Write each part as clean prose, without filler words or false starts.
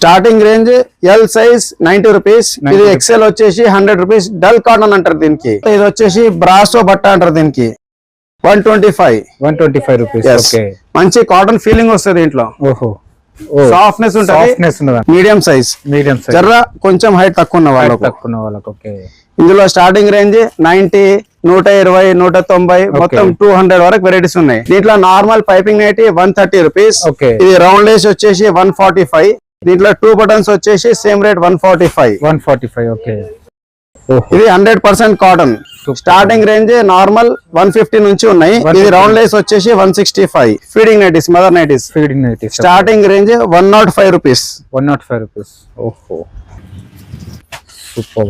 Starting range L size 90 rupees, ఇది XL వచ్చేసి 100 rupees. Dull cotton అంటారు దీనికి. ఇది వచ్చేసి బ్రాసో బట్ట అంటారు దీనికి. 125 రూపీస్. మంచి కాటన్ ఫీలింగ్ వస్తుంది దీంట్లో. సాఫ్ట్నెస్ ఉంటుంది. మీడియం సైజ్ జర్ర కొంచెం హైట్ తక్కువ ఉన్న వాళ్ళకు. ఇందులో స్టార్టింగ్ రేంజ్ 90, 120, 190 మొత్తం 200 వరకు వెరైటీస్ ఉన్నాయి. దీంట్లో నార్మల్ పైపింగ్ నైటీ 130 రూపీస్. ఇది రౌండ్ లేస్ వచ్చేసి 145. దీంట్లో 2 బటన్స్ వచ్చేసి సేమ్ రేట్ 145. ఇది 100% కాటన్. స్టార్టింగ్ రేంజ్ నార్మల్ 150 నుంచి ఉన్నాయి. ఇది రౌండ్ లేస్ వచ్చేసి 165. Feeding nighties, mother nighties. Starting range 105 rupees.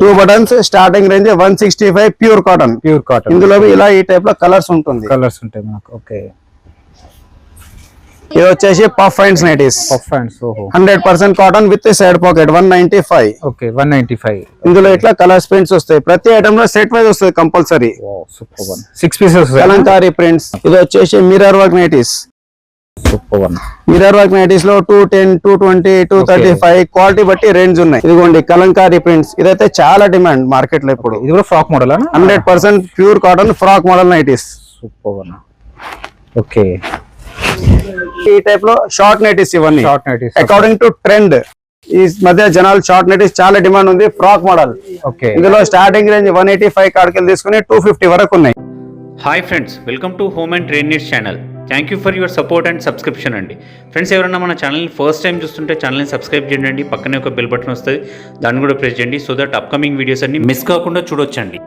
2 buttons. Starting range 165. Pure cotton. ఇందులో ఇలా ఈ టైప్ లో కలర్స్ ఉంటాయి మనకు. ఇది వచ్చేసి puff hands nighties. 100% cotton with side pocket 195. ఇందులో ఇట్లా కలర్స్ ప్రింట్స్ వస్తాయి. ప్రతి ఐటమ్ లో సెట్ వైజ్ వస్తుంది కంపల్సరీ. 6 pieces Kalamkari prints. ఇది వచ్చేసి mirror work nighties. Mirror work nighties లో 210, 220, 235 క్వాలిటీ బట్టి రేంజ్ ఉన్నాయి. ఇదిగోండి కలంకారీ ప్రింట్స్. ఇదైతే చాలా డిమాండ్ మార్కెట్ లో ఇప్పుడు. ఇది కూడా frock model. 100% pure cotton frock model nighties. ఈ టైప్ లో షార్ట్ నైటీస్. ఇవన్నీ అకార్డింగ్ టు ట్రెండ్. ఈ మధ్య జనాలు షార్ట్ నైటీస్ చాలా డిమాండ్ ఉంది. Frock model. ఇందులో స్టార్టింగ్ రేంజ్ 185 కాడికి తీసుకుని 250 వరకు ఉన్నాయి. Hi friends, welcome to home and trade needs channel. Thank you for your support and subscription అండి. ఫ్రెండ్స్, ఎవరైనా మన ఛానల్ని ఫస్ట్ టైం చూస్తుంటే ఛానల్ని సబ్స్క్రైబ్ చేయండి. పక్కనే ఒక బెల్ బటన్ వస్తుంది, దాన్ని కూడా ప్రెస్ చేయండి. సో దట్ అప్కమింగ్ వీడియోస్ అన్ని మిస్ కాకుండా చూడొచ్చండి.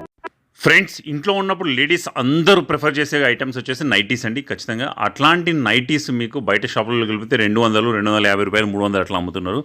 ఫ్రెండ్స్, ఇంట్లో ఉన్నప్పుడు లేడీస్ అందరూ ప్రిఫర్ చేసే ఐటమ్స్ వచ్చేసి నైటీస్ అండి. ఖచ్చితంగా అట్లాంటి నైటీస్ మీకు బయట షాపులలో కలిపితే 200, 250 రూపాయలు, 300 అట్లా అమ్ముతున్నారు.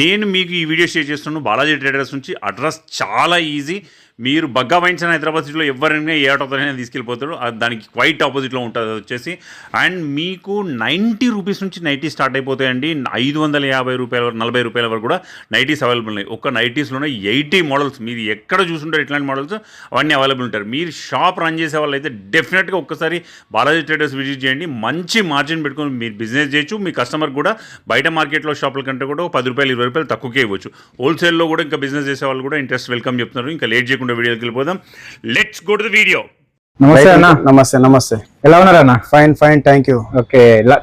నేను మీకు ఈ వీడియో షేర్ చేస్తున్నాను బాలాజీ ట్రేడర్స్ నుంచి. అడ్రస్ చాలా ఈజీ. మీరు బగ్గా వైన్స్ అని హైదరాబాద్ సిటీలో ఎవరైనా ఏ ఆటోతోనైనా తీసుకెళ్ళిపోతారు. దానికి క్వైట్ ఆపోజిట్లో ఉంటుంది వచ్చేసి. అండ్ మీకు 90 రూపీస్ నుంచి నైటీ స్టార్ట్ అయిపోతాయండి. 550 రూపాయల వరకు, 40 రూపాయల వరకు కూడా నైటీస్ అవైలబుల్ ఉన్నాయి. ఒక్క నైటీస్లోనే 80 మోడల్స్. మీరు ఎక్కడ చూసుంటారు ఇట్లాంటి మోడల్స్, అవన్నీ అవైలబుల్ ఉంటారు. మీరు షాప్ రన్ చేసే వాళ్ళు అయితే డెఫినెట్గా ఒక్కసారి బాలాజీ ట్రేడర్స్ విజిట్ చేయండి. మంచి మార్జిన్ పెట్టుకొని మీరు బిజినెస్ చేయొచ్చు. మీ కస్టమర్ కూడా బయట మార్కెట్లో షాపుల కంటే కూడా 10 రూపాయలు, 20 రూపాయలు తక్కువకే ఇవ్వచ్చు. హోల్సేల్లో కూడా ఇంకా బిజినెస్ చేసే వాళ్ళు కూడా ఇంట్రెస్ట్ వెల్కమ్ చెప్తున్నారు. ఇంకా లేట్ చేయకుండా వీడియోకి వెళ్ళిపోదాం. Let's go to the video. నమస్తే అన్న. నమస్తే. ఎలా ఉన్నారు అన్న? Fine thank you. ఓకే,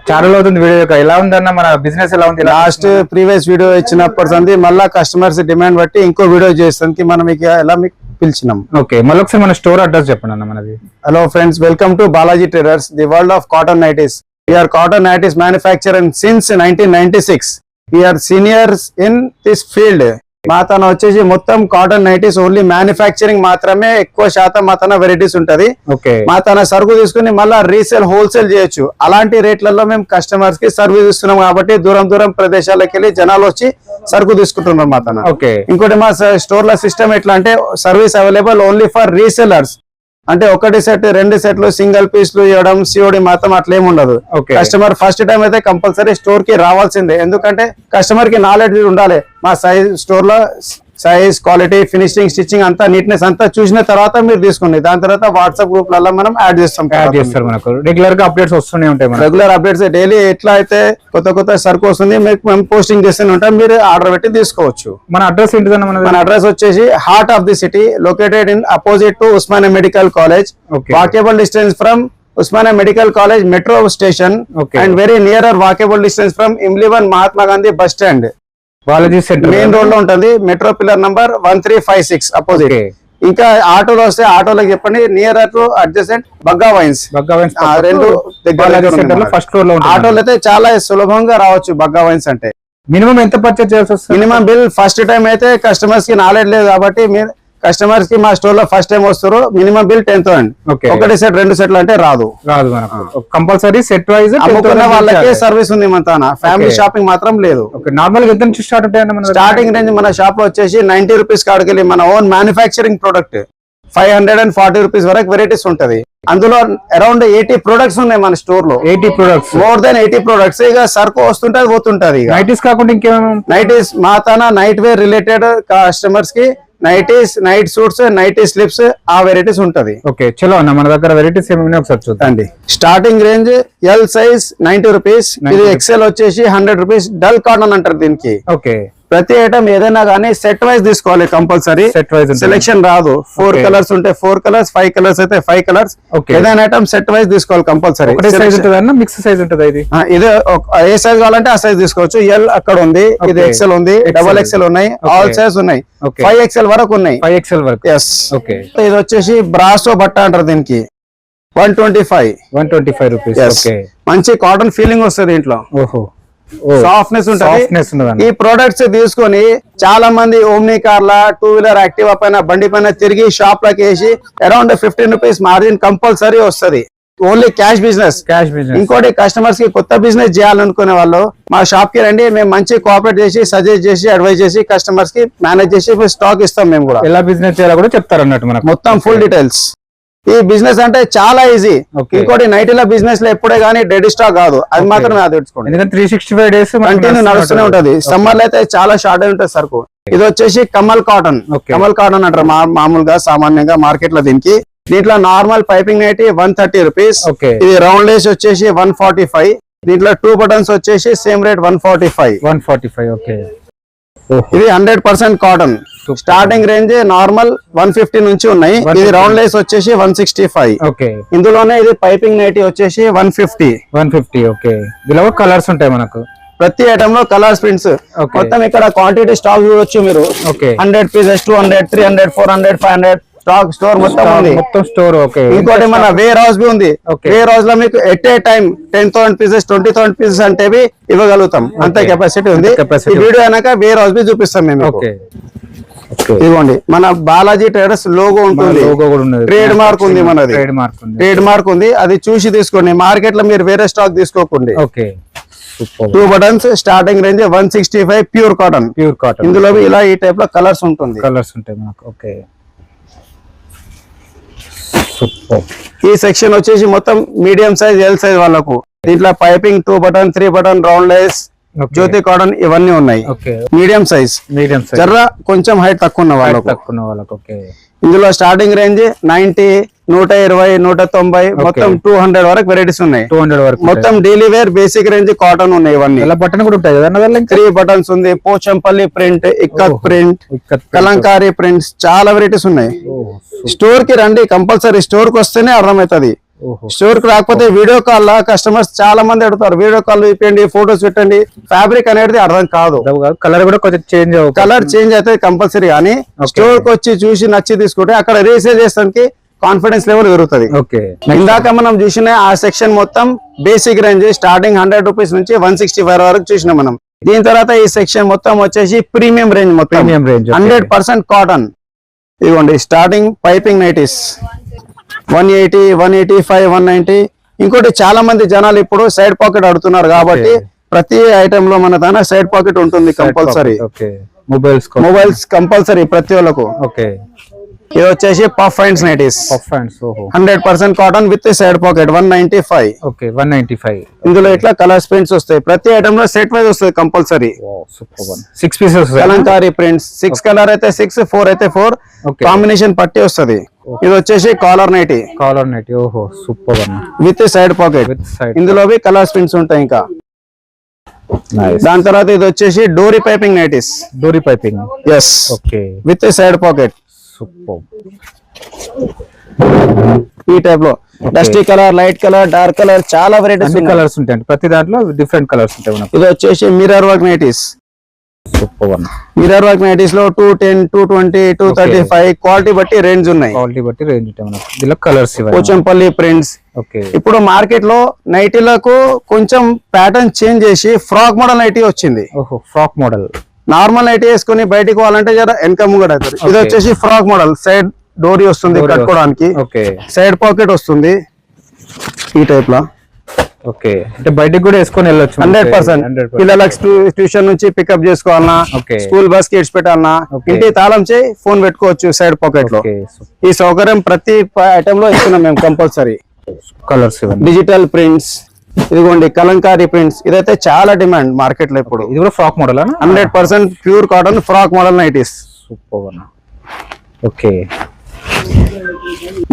చాలా అవుతుంది వీడియో. ఎలా ఉంది అన్న మన బిజినెస్? ఎలా ఉంది? లాస్ట్ ప్రీవియస్ వీడియో ఇచ్చినప్పటి మళ్ళీ కస్టమర్స్ డిమాండ్ బట్టి ఇంకో వీడియో చేస్తానికి మనం ఎలా మీకు పిలిచినాం. ఓకే, మళ్ళీ ఒకసారి మన స్టోర్ అడ్రస్ చెప్పండి అన్న మనది. Hello friends, welcome to Balaji traders, the world of cotton nighties. We are cotton nighties manufacturer since 1996. We are seniors in this field. మా తన వచ్చేసి మొత్తం కాటన్ నైటీస్ ఓన్లీ మ్యానుఫ్యాక్చరింగ్ మాత్రమే ఎక్కువ శాతం మా తన వెరైటీస్ ఉంటది. మా తన సరుకు తీసుకుని మళ్ళీ రీసేల్, హోల్సేల్ చేయొచ్చు. అలాంటి రేట్లలో మేము కస్టమర్స్ కి సర్వీస్ ఇస్తున్నాం కాబట్టి దూరం ప్రదేశాలకు వెళ్ళి జనాలు వచ్చి సరుకు తీసుకుంటున్నారు మా తన. ఇంకోటి మా స్టోర్ లో సిస్టమ్ ఎట్లా అంటే service available only for resellers. అంటే 1 సెట్ 2 సెట్లు సింగిల్ పీస్లు ఇవ్వడం, సిఓడి మాత్రం అట్లా ఏమి ఉండదు. కస్టమర్ ఫస్ట్ టైం అయితే కంపల్సరీ స్టోర్ కి రావాల్సిందే. ఎందుకంటే కస్టమర్ కి నాలెడ్జ్ ఉండాలి. మా స్టోర్ లో సైజ్, క్వాలిటీ, ఫినిషింగ్, స్టిచ్చింగ్ అంతా నీట్నెస్ అంతా చూసిన తర్వాత మీరు తీసుకోండి. దాని తర్వాత వాట్సాప్ గ్రూప్ లలో మనం యాడ్ చేస్తాం. మనకు రెగ్యులర్ గా అప్డేట్స్ వస్తూనే ఉంటాయి. రెగ్యులర్ అప్డేట్స్ డైలీ ఎట్లా అయితే కొత్త సరుకు వస్తుంది మేము పోస్టింగ్ చేస్తూనే ఉంటాం. మీరు ఆర్డర్ పెట్టి తీసుకోవచ్చు. మన అడ్రస్ ఏంటిదన్న? మన అడ్రస్ వచ్చేసి heart of the city, located in opposite to Osmania medical college, walkable distance from Osmania medical college metro station, and very nearer walkable distance from Imlibun Mahatma Gandhi bus stand, Balaji centre main road లో ఉంటుంది. Metro pillar number 1356 opposite. ఇంకా ఆటోలో వస్తే ఆటోలోకి చెప్పండి. Near to adjacent Bagga wines 2 దగ్గర first floor లో. ఆటోలు అయితే చాలా సులభంగా రావచ్చు బగ్గా వైన్స్ అంటే. మినిమం ఎంత పర్చేజ్ చేయాల్సి వస్తుంది? మినిమం బిల్ ఫస్ట్ టైం అయితే కస్టమర్స్ కి నాలెడ్జ్ లేదు కాబట్టి మీరు కస్టమర్స్ కి మా స్టోర్ లో ఫస్ట్ టైం వస్తారు. Minimum bill 10,000. 1 సెట్ 2 సెట్లు అంటే రాదు. కంపల్సరీ సెట్ వైజ్ అమ్ముకున్న వాళ్ళకే సర్వీస్ ఉంది. మన ఫ్యామిలీ షాపింగ్ మాత్రం లేదు. నార్మల్ ఎంత నుంచి స్టార్ట్ ఉంటాయి? స్టార్టింగ్ రేంజ్ మన షాప్ లో వచ్చేసి 90 రూపీస్ కాడికెళ్ళి మన ఓన్ మ్యానుఫ్యాక్చరింగ్ ప్రొడక్ట్ 540 రూపీస్ వరకు వెరైటీస్ ఉంటది. అందులో అరౌండ్ 80 ప్రొడక్ట్స్ ఉన్నాయి మన స్టోర్ లో. 80 ప్రొడక్ట్స్, మోర్ దెన్ 80 ప్రొడక్ట్స్. ఇక సరుకు వస్తుంటది పోతుంటది. నైటీస్ కాకుండా ఇంకేమో నైటీస్ మా తన నైట్ వేర్ రిలేటెడ్ కస్టమర్స్ కి nighties, night suits, nightie slips ఆ వెరైటీస్ ఉంటది. ఓకే చలో అన్న, మన దగ్గర వెరైటీస్ ఏమైనా ఒకసారి చూద్దాం అండి. Starting range L size 90 rupees, ఇది ఎక్సెల్ వచ్చేసి 100 రూపీస్. డల్ కాటన్ అంటారు దీనికి. ఓకే ప్రతి ఐటమ్ ఏదైనా కానీ సెట్ వైజ్ తీసుకోవాలి కంపల్సరీ. సెట్ వైజ్ సెలెక్షన్ రాదు. 4 కలర్స్ ఉంటే 4 కలర్స్, 5 కలర్స్ అయితే 5 కలర్స్. ఏదైనా ఐటమ్ సెట్ వైజ్ తీసుకోవాలి కంపల్సరీ. సైజ్ ఉంటుంది అన్న, మిక్స్ సైజ్ ఉంటుంది ఇది. ఇది ఏ సైజ్ కావాలంటే ఆ సైజ్ తీసుకోవచ్చు. ఎల్ అక్కడ ఉంది, ఇది ఎక్సెల్ ఉంది, డబల్ ఎక్సెల్ ఉన్నాయి, ఆల్ సైజ్ ఉన్నాయి, 5XL వరకు ఉన్నాయి. 5XL వరకు. ఎస్. ఓకే ఇది వచ్చేసి బ్రాసో బట్ట అంటారు దీనికి. 125 రూపీస్. ఓకే మంచి కాటన్ ఫీలింగ్ వస్తుంది దీంట్లో. ఓహో సాఫ్ట్నెస్ ఉంటుంది. ఈ ప్రొడక్ట్స్ తీసుకొని చాలా మంది ఓమ్నీ కార్ల, 2 వీలర్, యాక్టివా పైన, బండి పైన తిరిగి షాప్ లకి వేసి అరౌండ్ 15 రూపీస్ మార్జిన్ కంపల్సరీ వస్తుంది. Only cash business. ఇంకోటి కస్టమర్స్ కి కొత్త బిజినెస్ చేయాలనుకునే వాళ్ళు మా షాప్ కి రండి, మేము మంచి కోఆపరేట్ చేసి, సజెస్ట్ చేసి, అడ్వైజ్ చేసి కస్టమర్స్ కి మేనేజ్ చేసి స్టాక్ ఇస్తాం. మేము కూడా ఎలా బిజినెస్ చేయాలో కూడా చెప్తారు అన్నట్టు మనకు మొత్తం ఫుల్ డీటెయిల్స్. ఈ బిజినెస్ అంటే చాలా ఈజీ. ఇంకోటి నైటీల బిజినెస్ లో ఎప్పుడే గానీ డెడ్ స్టాక్ కాదు, అది మాత్రమే అది తెచ్చుకోండి. 365 డేస్ కంటిన్యూ నడుస్తూనే ఉంటది. సమ్మర్ లో అయితే చాలా షార్ట్ అయి ఉంటుంది సరుకు. ఇది వచ్చేసి కమల్ కాటన్. కమల్ కాటన్ అంటారు మామూలుగా సామాన్యంగా మార్కెట్ లో దీనికి. దీంట్లో నార్మల్ పైపింగ్ నైటీ 130 రూపీస్. ఇది రౌండ్ లేస్ వచ్చేసి 145. దీంట్లో 2 బటన్స్ వచ్చేసి సేమ్ రేట్ 145. ఓకే ఇది 100% కాటన్. స్టార్టింగ్ రేంజ్ నార్మల్ 150 నుంచి ఉన్నాయి. ఇది రౌండ్ లేస్ వచ్చేసి 165. ఓకే ఇందులోనే ఇది పైపింగ్ నైటీ వచ్చేసి 150. ఓకే ఇందులో కలర్స్ ఉంటాయి మనకు. ప్రతి ఐటమ్ లో కలర్స్, ప్రింట్స్ మొత్తం ఇక్కడ క్వాంటిటీ స్టాక్ చూడొచ్చు మీరు. 100 పీసెస్, 200, 300, 400, 500 స్టాక్ స్టోర్ మొత్తం ఉంది. మొత్తం స్టోర్. ఓకే ఇంకోటి మన వేర్ హౌస్ బి ఉంది. వేర్ హౌస్ లో మీకు at a time 10,000 pieces, 20,000 pieces అంటే ఇవ్వగలుగుతాం. అంతే కెపాసిటీ ఉంది. ఈ వీడియో అయినాక వేర్ హౌస్ బి చూపిస్తాం మేము. ఇదిగోండి మన బాలాజీ ట్రేడర్స్ లోగో ఉంటుంది. ట్రేడ్ మార్క్ ఉంది మనది. ట్రేడ్ మార్క్ ఉంది, అది చూసి తీసుకోండి. మార్కెట్ లో మీరు వేరే స్టాక్ తీసుకోకండి. 2 buttons. Starting range 165. Pure cotton. ఇందులో ఇలా ఈ టైప్ లో కలర్స్ ఉంటాయి మనకు. ఓకే ఈ సెక్షన్ వచ్చేసి మొత్తం మీడియం సైజ్, ఎల్ సైజ్ వాళ్ళకు. దీంట్లో piping 2 button, 3 button, round lace, Jyothi cotton ఇవన్నీ ఉన్నాయి. Medium size. జర్ర కొంచెం హైట్ తక్కువ ఉన్న వాళ్ళకు. ఇందులో స్టార్టింగ్ రేంజ్ 90, 120, 190, మొత్తం 200 వరకు వెరైటీస్ ఉన్నాయి. 200 వరకు మొత్తం daily wear basic range cotton ఉన్నాయి. ఇవన్నీ బటన్ కూడా ఉంటాయి కదా. 3 బటన్స్ ఉంది, Pochampally print, ikkat print, Kalamkari prints, చాలా వెరైటీస్ ఉన్నాయి. స్టోర్ కి రండి కంపల్సరీ. స్టోర్ కి వస్తేనే అర్థమవుతుంది. స్టోర్ కి రాకపోతే వీడియో కాల్ లా కస్టమర్స్ చాలా మంది అడుగుతారు. వీడియో కాల్ ఇప్పండి, ఫోటోస్ పెట్టండి. ఫ్యాబ్రిక్ అనేది అర్థం కాదు. కలర్ కూడా కొంచెం కలర్ చేంజ్ అయితే కంపల్సరీ. కానీ స్టోర్ కి వచ్చి చూసి నచ్చి తీసుకుంటే అక్కడ రీసేల్ చేస్తానికి కాన్ఫిడెన్స్ లెవెల్ పెరుగుతుంది. ఇందాక మనం చూసిన ఆ సెక్షన్ మొత్తం బేసిక్ రేంజ్ స్టార్టింగ్ 100 రూపీస్ నుంచి 165 వరకు చూసినాం మనం. దీని తర్వాత ఈ సెక్షన్ మొత్తం వచ్చేసి ప్రీమియం రేంజ్. మొత్తం 100% కాటన్. ఇదిగోండి స్టార్టింగ్ పైపింగ్ నైటీస్ 180, 185, 190. ఇంకోటి చాలా మంది జనాలు ఇప్పుడు సైడ్ పాకెట్ అడుగుతున్నారు కాబట్టి ప్రతి ఐటమ్ లో మన దాని సైడ్ పాకెట్ ఉంటుంది కంపల్సరీ. మొబైల్స్ కంపల్సరీ ప్రతి వాళ్ళకు. ఇది వచ్చేసి puff hands nighties. 100% cotton with side pocket 195. ఇందులో ఇట్లా కలర్స్ ప్రింట్స్ వస్తాయి. ప్రతి ఐటమ్ లో సెట్ వైజ్ వస్తుంది compulsory. 6 pieces Kalamkari prints. 6 colour అయితే 6, 4 అయితే 4 కాంబినేషన్ పట్టి వస్తుంది. ఇది వచ్చేసి కాలర్ నైటీ. ఓహో సూపర్ విత్ సైడ్ పాకెట్. ఇందులో కలర్స్ ప్రింట్స్ ఉంటాయి. ఇంకా దాని తర్వాత ఇది వచ్చేసి డోరీ piping nighties. Yes with side pocket. ఈ టైప్ లో dusty colour, light colour, dark colour, చాలా వెరైటీస్ కలర్స్ ఉంటాయి. ప్రతి దాంట్లో డిఫరెంట్ కలర్స్ ఉంటాయి. ఇది వచ్చేసి mirror work nighties. Mirror work nighties లో 210, 220, 235 క్వాలిటీ బట్టి రేంజ్ ఉన్నాయి. పోచంపల్లి ప్రింట్స్. ఇప్పుడు మార్కెట్ లో నైటీలకు కొంచెం ప్యాటర్న్ చేంజ్ చేసి ఫ్రాక్ మోడల్ నైటీ వచ్చింది. Frock model. నార్మల్ నైటీ వేసుకుని బయటికి పోవాలంటే జర వెనక ముంగడ అవుతారు. ఇది వచ్చేసి ఫ్రాక్ మోడల్. సైడ్ డోరీ వస్తుంది కట్టుకోవడానికి. సైడ్ పాకెట్ వస్తుంది ఈ టైప్ లో. అంటే బయటకు కూడా వేసుకొని వెళ్ళొచ్చు. 100%. పిల్లలకి ట్యూషన్ నుంచి పికప్ చేసుకోవాలన్నా, స్కూల్ బస్ కి పెట్టాలన్నా, ఇంటి తాళం చేయి ఫోన్ పెట్టుకోవచ్చు సైడ్ పాకెట్ లో. ఈ సౌకర్యం ప్రతి ఐటమ్ లో ఇస్తున్నాం మేము కంపల్సరీ. Colours, digital prints. ఇదిగోండి కలంకారీ ప్రింట్స్. ఇదైతే చాలా డిమాండ్ మార్కెట్ లో ఇప్పుడు. ఇది కూడా frock model. 100% pure cotton frock model nighties. Okay.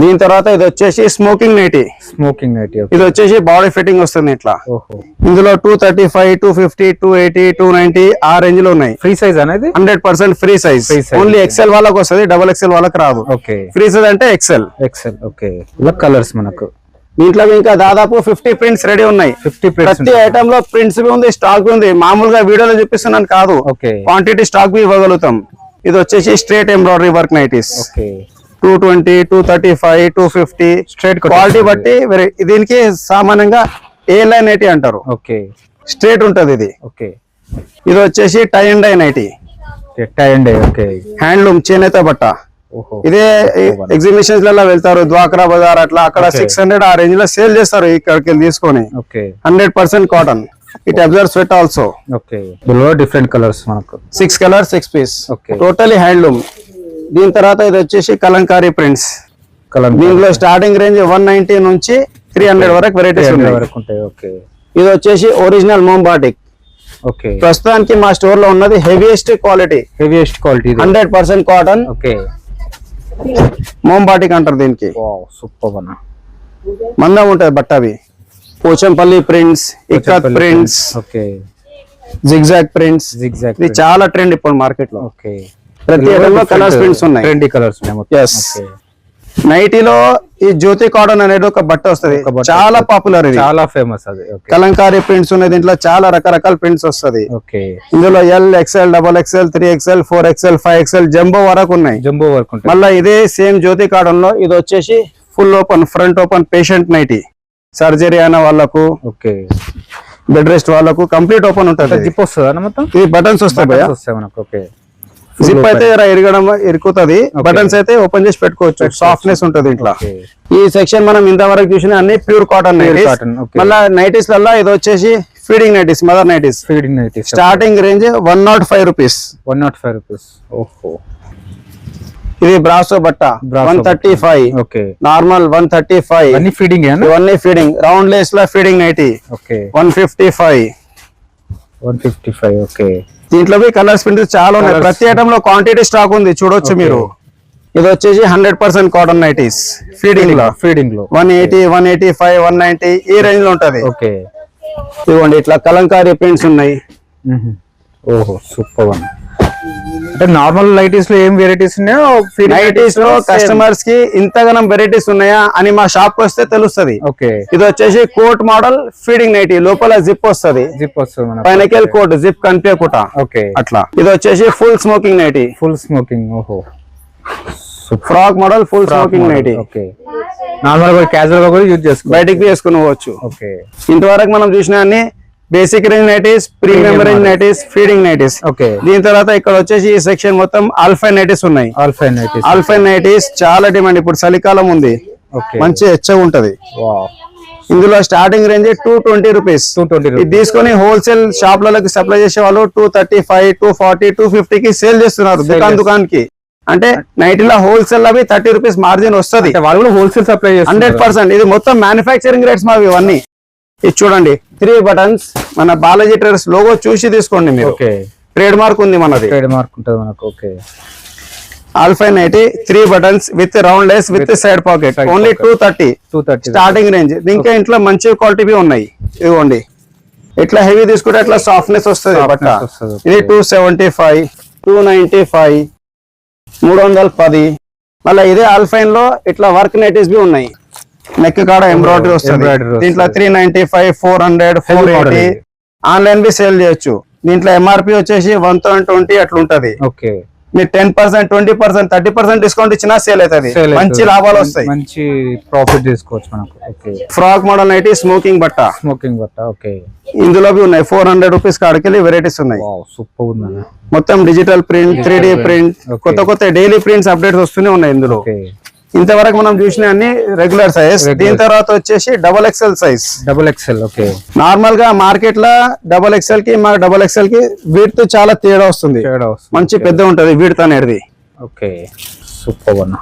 దీని తర్వాత ఇది వచ్చేసి స్మోకింగ్ నైటీ. Smoking nightie. ఇది వచ్చేసి బాడీ ఫిట్టింగ్ వస్తుంది ఇట్లా. ఓహో. ఇందులో 235, 250, 280, 290 ఆ రేంజ్ లో ఉన్నాయి. ఫ్రీ సైజ్ అనేది 100% ఫ్రీ సైజ్. ఓన్లీ ఎక్సెల్ వాళ్ళకి వస్తుంది, డబుల్ ఎక్సెల్ వాళ్ళకి రాదు. ఓకే. ఫ్రీ సైజ్ అంటే ఎక్సెల్. ఎక్సెల్. ఓకే. ఇలా కలర్స్ మనకు దీంట్లో ఇంకా దాదాపు 50 ప్రింట్స్ రెడీ ఉన్నాయి. 50 ప్రింట్స్. ప్రతి ఐటమ్ లో ప్రింట్స్ బి ఉంది, స్టాక్ బి ఉంది. మామూలుగా వీడియోలో చూపిస్తున్నాను కాదు, ఓకే. క్వాంటిటీ స్టాక్ బి ఇవ్వగలుగుతాం. ఇది వచ్చేసి straight embroidery work nighties. Okay. 220, 235, 250 straight quality బట్టి దీనికి సామాన్యంగా ఏ లైన్ నైటీ అంటారు. ఓకే. స్ట్రేట్ ఉంటది ఇది. ఓకే. ఇది వచ్చేసి tie and dye nighty. Tie and dye. Okay. Handloom చేనేత బట్ట. ఓహో. ఇదే ఎగ్జిబిషన్స్ లలో వెళ్తారు, ద్వాకరా బజార్ అట్లా, అక్కడ 600 ఆ రేంజ్ లో సేల్ చేస్తారు ఇక్కడికి వెళ్ళి తీసుకొని. Okay. 100% cotton. It absorb sweat also. Okay. ఇందులో డిఫరెంట్ కలర్స్ మనకు 6 colours 6 piece. Okay. Totally handloom. దీని తర్వాత ఇది వచ్చేసి కలంకారీ ప్రింట్స్. దీంట్లో స్టార్టింగ్ రేంజ్ 190 నుంచి 300 వరకు వెరైటీస్ ఉంటాయి. ఓకే. ఇది వచ్చేసి ఒరిజినల్ మోంబాటిక్. ఓకే. ప్రస్తుతానికి మా స్టోర్ లో ఉన్నది హెవీయెస్ట్ క్వాలిటీ. 100% కాటన్. ఓకే. మోంబాటిక్ అంటారు దీనికి. సూపర్ అన్న. మందం ఉంటది బట్ట. అవి Pochampally prints, ikkat prints, okay. Zigzag prints. ఇది చాలా ట్రెండ్ ఇప్పుడు మార్కెట్ లో. ఓకే. ప్రతి ఐటమ్ లో కలర్స్ ప్రింట్స్ ఉన్నాయి. ట్రెండీ కలర్స్ ఉన్నాయి. yes. నైటీలో ఈ జ్యోతి కాటన్ అనేది ఒక బట్ట వస్తది, చాలా పాపులర్. ఇది చాలా ఫేమస్. అది కలంకారీ ప్రింట్స్ ఉన్నాయి. దీంట్లో చాలా రకరకాల ప్రింట్స్ వస్తది. ఓకే. ఇందులో L, XL, double XL, 3XL, 4XL, 5XL, jumbo వరకు ఉన్నాయి. జంబో వరకు ఉంటాయి. మళ్ళీ ఇదే సేమ్ జ్యోతి కాటన్ లో ఇది వచ్చేసి full open, front open patient nighty. Surgery అయిన వాళ్ళకు, ఓకే, బెడ్ రెస్ట్ వాళ్ళకు కంప్లీట్ ఓపెన్ ఉంటుంది. జిప్ వస్తుంది మొత్తం. ఇది బటన్స్ వస్తాయి భయ్యా. ఓకే. జిప్ అయితే ఇరుకుతుంది, బటన్స్ అయితే ఓపెన్ చేసి పెట్టుకోవచ్చు. సాఫ్ట్నెస్ ఉంటుంది ఇంట్లో. ఈ సెక్షన్ మనం ఇంతవరకు చూసిన అన్ని ప్యూర్ కాటన్ నైటీస్. మళ్ళీ నైటీస్ లలో ఇది వచ్చేసి feeding nighties, mother nighties. Feeding nighties starting range 105 rupees. 105 rupees. ఓహో. ఇది బ్రాసో బట్ట 135. ఓకే. నార్మల్ 135. అన్ని ఫీడింగ్ ఇవన్నీ ఫీడింగ్. రౌండ్ లేస్ లో ఫీడింగ్ నైటీ. ఓకే. 155. 155. ఓకే. దీంట్లో కలర్స్ ప్రింట్స్ చాలా ఉన్నాయి. ప్రతి ఐటమ్ లో క్వాంటిటీ స్టాక్ ఉంది, చూడొచ్చు మీరు. ఇది వచ్చేసి 100% కాటన్ నైటీస్. ఫీడింగ్ లో 180, 185, 190 ఈ రేంజ్ లో ఉంటది. ఓకే. ఇదిగోండి ఇట్లా కలంకారీ ప్రింట్స్ ఉన్నాయి. ఓహో, సూపర్. అంటే నార్మల్ నైటీస్ లో ఏం వెరైటీస్ ఉన్నాయో నైటీస్ లో కస్టమర్స్ కి ఇంతగానం వెరైటీస్ ఉన్నాయా అని మా షాప్ కి వస్తే తెలుస్తుంది. ఓకే. ఇది వచ్చేసి కోట్ మోడల్ ఫీడింగ్ నైటీ. లోపల జిప్ వస్తుంది, పైనకెళ్ళి కోట్ జిప్ కనిపించకుండా. ఓకే. అట్లా. ఇది వచ్చేసి full smocking nighty. Full smocking. ఓహో. Frock model full smocking nighty. Okay. Normal గా క్యాజువల్ గా కూడా యూజ్ చేసుకోవచ్చు, బయటికి వేసుకుని పోవచ్చు. ఓకే. ఇంతవరకు మనం చూసిన అన్ని basic range nighties, premium range nighties, feeding nighties. Okay. దీని తర్వాత ఇక్కడ వచ్చేసి ఈ సెక్షన్ మొత్తం ఆల్ఫైన్ నైటీస్ ఉన్నాయి. ఆల్ఫైన్ నైటీస్ చాలా డిమాండ్. ఇప్పుడు చలికాలం ఉంది, మంచి హెచ్చగా ఉంటది. ఇందులో స్టార్టింగ్ రేంజ్ 220 రూపీస్. ఇది తీసుకొని హోల్సేల్ షాప్లకి సప్లై చేసే వాళ్ళు 235, 240, 250 కి సేల్ చేస్తున్నారు దుకాన్ కి. అంటే నైటీలో హోల్సేల్ అవి 30 రూపీస్ మార్జిన్ వస్తుంది. వాళ్ళు కూడా హోల్సేల్ సప్లై 100%. ఇది మొత్తం మ్యానుఫ్యాక్చరింగ్ రేట్స్ మావి ఇవన్నీ. ఇది చూడండి 3 బటన్స్. మన బాలాజీ ట్రేడర్స్ లోగో చూసి తీసుకోండి మీరు. ట్రేడ్ మార్క్ ఉంది మనది. ట్రేడ్ మార్క్ ఉంటుంది మనకు. ఓకే. ఆల్ఫైన్ nighty 3 buttons with round less with side pocket. Only 230 starting range. దీనికి ఇంట్లో మంచి క్వాలిటీ ఉన్నాయి. ఇదిగోండి ఇట్లా హెవీ తీసుకుంటే అట్లా సాఫ్ట్నెస్ వస్తుంది బట్ట. ఇది 275, 295, 310. మళ్ళీ ఇదే ఆల్ఫైన్ లో ఇట్లా వర్క్ నైటీస్ బి ఉన్నాయి. నెక్ కాడ ఎంబ్రాయిడరీ వస్తుంది. దీంట్లో 395, 400, 480 ఆన్లైన్ బి సేల్ చేయొచ్చు. దీంట్లో ఎంఆర్పి వచ్చేసి 120 అట్లుంటది. ఓకే. మీరు 10%, 20%, 30% డిస్కౌంట్ ఇచ్చినా సేల్ అవుతుంది. మంచి లాభాలు వస్తాయి, మంచి ప్రాఫిట్ తీసుకోవచ్చు మనకు. Okay. Frock model nighty smocking బట్ట. ఓకే. ఇందులో ఉన్నాయి 400 రూపీస్ కాడికెళ్ళి వెరైటీస్ ఉన్నాయి. సూపర్ ఉంది. మొత్తం డిజిటల్ ప్రింట్, 3D ప్రింట్, కొత్త డైలీ ప్రింట్స్ అప్డేట్స్ వస్తూనే ఉన్నాయి ఇందులో. ఇంతవరకు మనం చూసిన అన్ని రెగ్యులర్ సైజ్. దీని తర్వాత వచ్చేసి double XL size. Okay. Normal గా మార్కెట్ లో డబల్ ఎక్స్ఎల్ కి మా డబల్ ఎక్స్ఎల్ కి వీడ్త్ చాలా తేడా వస్తుంది. మంచి పెద్ద ఉంటది వీడ్త్ అనేది. ఓకే. సూపర్ అన్న.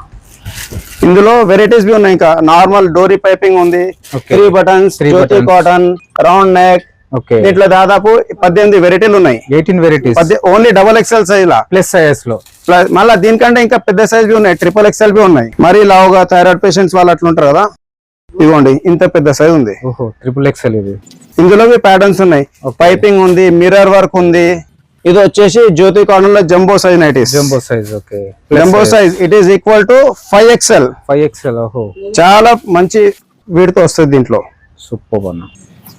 ఇందులో వెరైటీస్ బి ఉన్నాయి. ఇంకా నార్మల్ డోరీ పైపింగ్ ఉంది, 3 buttons, Jyothi cotton, round neck, okay దీంట్లో దాదాపు 18 వెరైటీలు ఉన్నాయి. 18 varieties only double XL size లా, ప్లస్ సైజ్ లో. మళ్ళీ దీనికంటే ఇంకా పెద్ద సైజ్ బి ఉన్నాయి, ట్రిపుల్ ఎక్స్ఎల్ బి ఉన్నాయి. మరీ లావుగా థైరాయిడ్ పేషెంట్స్ వాళ్ళు అట్లా ఉంటారు కదా, ఇదిగోండి ఇంత పెద్ద సైజ్ ఉంది. ఓహో ట్రిపుల్ ఎక్స్ఎల్ ఇది. ఇందులో ప్యాటర్న్స్ ఉన్నాయి, పైపింగ్ ఉంది, మిర్రర్ వర్క్ ఉంది. ఇది వచ్చేసి జ్యోతి కాటన్ లో jumbo size nighties. Jumbo size. Okay jumbo size it is equal to 5XL. 5XL. ఓహో చాలా మంచి వీడితో వస్తుంది దీంట్లో. సూపర్ అన్న.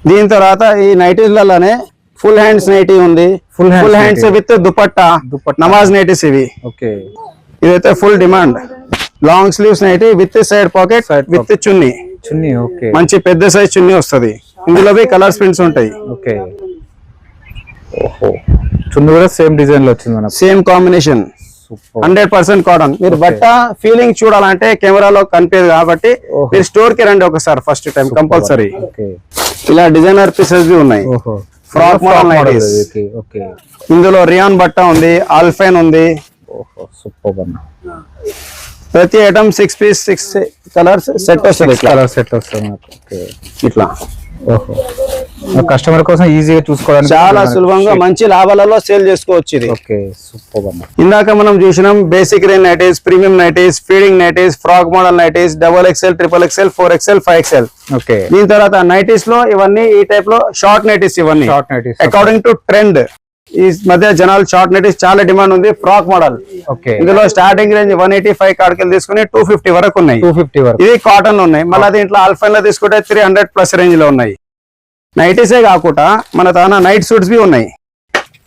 దీని తర్వాత ఈ నైటీలలోనే ఫుల్ హ్యాండ్స్ నైటీ ఉంది, ఫుల్ హ్యాండ్స్ విత్ దుపట్టా, నమాజ్ నైటీస్ ఇవి. ఓకే ఇదైతే full demand. Long sleeves nighty with side pocket with chunni. Chunni okay. మంచి పెద్ద సైజ్ చున్నీ వస్తది. ఇందులో కలర్స్ ప్రింట్స్ ఉంటాయి. ఓకే ఓహో చున్నీ కూడా సేమ్ డిజైన్ లో వచ్చింది మనకు, సేమ్ కాంబినేషన్. 100% కాటన్. మీరు బట్ట ఫీలింగ్ చూడాలంటే కెమెరాలో కనిపించదు కాబట్టి మీరు స్టోర్ కి రండి ఒకసారి ఫస్ట్ టైం కంపల్సరీ. ఇలా డిజైనర్ పీసెస్ బి ఉన్నాయి, ఫ్రాక్ మోడల్ నైటీస్. ఓకే ఇందులో రియాన్ బట్ట ఉంది, ఆల్ఫైన్ ఉంది. ఓహో సూపర్ అన్న. ప్రతి ఐటమ్ 6 పీస్ 6 కలర్స్ సెట్ వస్తుంది. కలర్ సెట్ వస్తుంది మనకు. ఓకే ఇట్లా ఓహో కస్టమర్ కోసం ఈజీగా చూసుకోవడానికి చాలా సులభంగా మంచి లాభాలలో సేల్ చేసుకోవచ్చు ఇది. ఓకే సూపర్ అన్న. ఇందాక మనం చూసినాం basic range nighties, premium nighties, feeding nighties, frock model nighties, XXL, XXL, 4XL, 5XL. Okay దీని తర్వాత నైటీస్ లో ఇవన్నీ ఈ టైప్ లో షార్ట్ నైటీస్. ఇవన్నీ short nighties according to trend. ఈ మధ్య జనాలు షార్ట్ నైటీస్ చాలా డిమాండ్ ఉంది. Frock model okay. ఇందులో స్టార్టింగ్ రేంజ్ 185 కాడికి తీసుకుని 250 వరకు ఉన్నాయి. 250 వరకు. ఇది కాటన్ ఉన్నాయి. మళ్ళీ దీంట్లో ఆల్ఫైన్ లో తీసుకుంటే 300+ రేంజ్ లో ఉన్నాయి. నైటీసే కాకుండా మన తన నైట్ సూట్స్ బి ఉన్నాయి,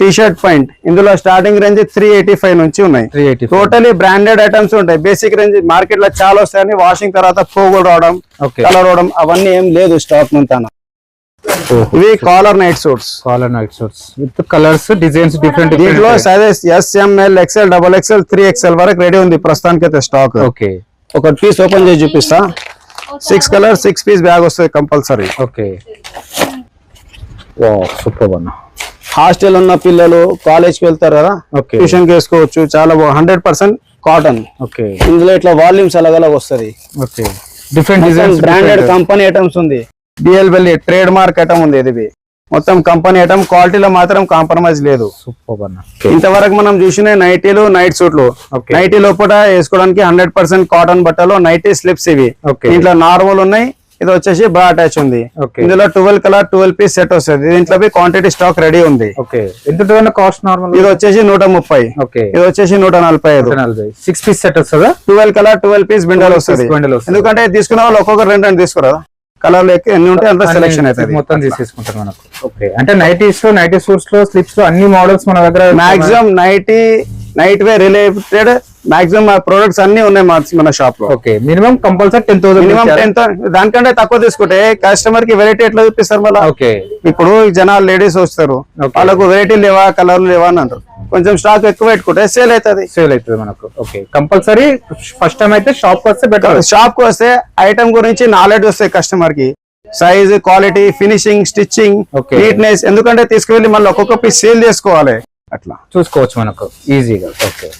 టీ షర్ట్ పాయింట్. ఇందులో స్టార్టింగ్ రేంజ్ 385 నుంచి ఉన్నాయి. టోటలీ బ్రాండెడ్ ఐటమ్స్ ఉంటాయి. బేసిక్ రేంజ్ మార్కెట్ లో చాలా వస్తాయని వాషింగ్ తర్వాత పోగులు రావడం, కలర్ రావడం అవన్నీ ఏం లేదు స్టాక్ ముంతాన. ఇవి collar night suits. Collar night suits with colours designs different. దీంట్లో sizes SML, XL, XXL, 3XL వరకు రెడీ ఉంది ప్రస్తుతానికి అయితే స్టాక్. ఓకే ఒక పీస్ ఓపెన్ చేసి చూపిస్తా. 6 కలర్ 6 పీస్ బ్యాగ్ వస్తుంది కంపల్సరీ. ఓకే వావ్ సూపర్ అన్న. హాస్టల్ ఉన్న పిల్లలు కాలేజ్ కి వెళ్తారు కదా, ట్యూషన్ కి వేసుకోవచ్చు. చాలా 100% కాటన్. ఓకే ఇందులో ఇట్లా వాల్యూమ్స్ అలగలగా వస్తుంది. Okay different designs, branded company items ఉంది. DLBL ట్రేడ్ మార్క్ ఐటమ్ ఉంది. ఇది మొత్తం కంపెనీ ఐటమ్, క్వాలిటీలో మాత్రం కాంప్రమైజ్ లేదు. సూపర్ అన్న. ఇంతవరకు మనం చూసిన నైటీలు, నైట్ సూట్లు. నైటీ లోపల వేసుకోవడానికి 100% కాటన్ బట్టలు, నైటీ స్లిప్స్ ఇవి. దీంట్లో నార్మల్ ఉన్నాయి. ఇది వచ్చేసి బ్రా అటాచ్ ఉంది. ఇందులో 12 కలర్ 12 పీస్ సెట్ వస్తుంది. దీంట్లో క్వాంటిటీ స్టాక్ రెడీ ఉంది. కాస్ట్ నార్మల్ ఇది వచ్చేసి 130. ఇది వచ్చేసి 145. 6 పీస్ సెట్ వస్తుందా? 12 కలర్ 12 పీస్ బిండల్ వస్తుంది. ఎందుకంటే తీసుకున్న వాళ్ళు ఒక్కొక్కరు 2 తీసుకురా. కలర్ లెక్క ఎన్ని ఉంటే అంత సెలెక్షన్ అవుతుంది. మొత్తం తీసేసుకుంటారు మనకు. ఓకే అంటే నైటీస్ లో, నైటీ సూట్స్ లో, స్లిప్స్ లో అన్ని మోడల్స్ మన దగ్గర maximum night wear related maximum products అన్ని ఉన్నాయి మన షాప్ లో. Okay minimum compulsory 10,000. మినిమం 10,000. దానికంటే తక్కువ తీసుకుంటే కస్టమర్ కి వెరైటీ ఎట్లా చూపిస్తారు మళ్ళీ. ఓకే ఇప్పుడు జనాలు లేడీస్ వస్తారు, వాళ్ళకు వెరైటీ లేవా, కలర్లు లేవా అని అంటారు. కొంచెం స్టాక్ ఎక్కువ పెట్టుకుంటే సేల్ అవుతుంది మనకు. ఓకే కంపల్సరీ ఫస్ట్ టైం అయితే షాప్ కి వస్తే బెటర్. షాప్ కి వస్తే ఐటమ్ గురించి నాలెడ్జ్ వస్తాయి కస్టమర్ కి. Size, quality, finishing, stitching, neatness. ఎందుకంటే తీసుకువెళ్ళి మళ్ళీ ఒక్కొక్క పీస్ సేల్ చేసుకోవాలి. అట్లా చూసుకోవచ్చు మనకు ఈజీగా. ఓకే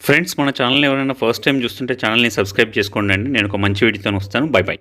ఫ్రెండ్స్, మన ఛానల్ ఎవరైనా ఫస్ట్ టైం చూస్తుంటే ఛానల్ని సబ్స్క్రైబ్ చేసుకోండి. నేను ఒక మంచి వీడియోతో వస్తాను. By by.